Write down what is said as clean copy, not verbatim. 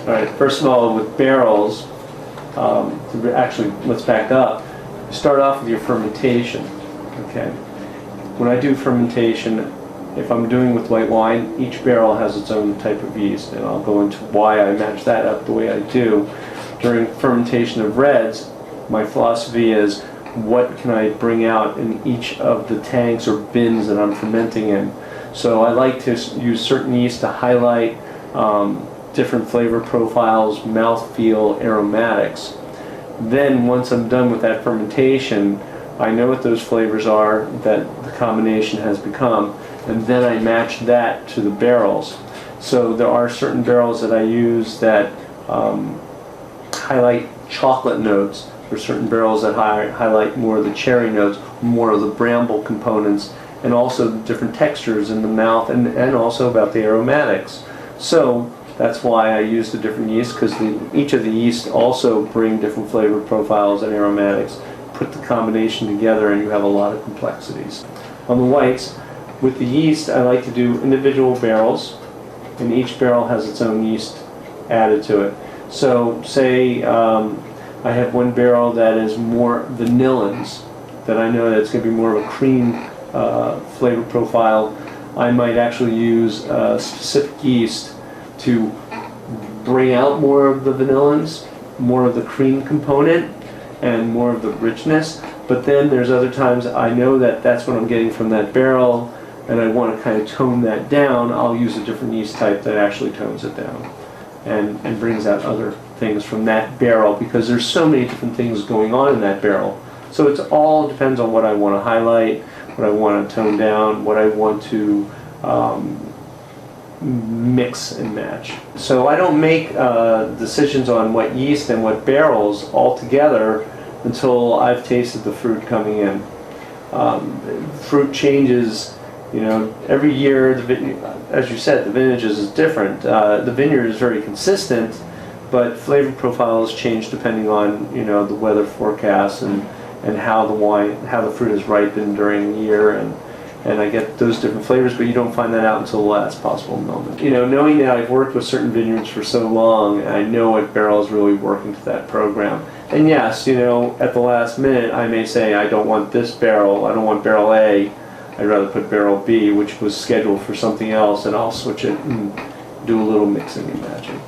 Alright, first of all, with barrels, actually, let's back up. Start off with your fermentation. Okay. When I do fermentation, if I'm doing with white wine, each barrel has its own type of yeast, and I'll go into why I match that up the way I do. During fermentation of reds, my philosophy is, what can I bring out in each of the tanks or bins that I'm fermenting in? So I like to use certain yeast to highlight different flavor profiles, mouthfeel, aromatics. Then once I'm done with that fermentation, I know what those flavors are that the combination has become, and then I match that to the barrels. So there are certain barrels that I use that highlight chocolate notes. There are certain barrels that highlight more of the cherry notes, more of the bramble components, and also the different textures in the mouth, and also about the aromatics. So that's why I use the different yeasts, because each of the yeasts also bring different flavor profiles and aromatics. Put the combination together and you have a lot of complexities. On the whites, with the yeast, I like to do individual barrels, and each barrel has its own yeast added to it. So say I have one barrel that is more vanillins, that I know that it's going to be more of a cream flavor profile. I might actually use a specific yeast to bring out more of the vanillins, more of the cream component, and more of the richness. But then there's other times I know that that's what I'm getting from that barrel, and I want to kind of tone that down. I'll use a different yeast type that actually tones it down and brings out other things from that barrel, because there's so many different things going on in that barrel. So it all depends on what I want to highlight, what I want to tone down, what I want to mix and match. So I don't make decisions on what yeast and what barrels altogether until I've tasted the fruit coming in. Fruit changes, you know, every year. As you said, the vintages is different. The vineyard is very consistent, but flavor profiles change depending on, you know, the weather forecasts and how the fruit is ripened during the year, and I get those different flavors, but you don't find that out until the last possible moment. You know, knowing that I've worked with certain vineyards for so long, I know what barrel is really working to that program. And yes, you know, at the last minute, I may say, I don't want this barrel, I don't want barrel A, I'd rather put barrel B, which was scheduled for something else, and I'll switch it and do a little mixing and matching.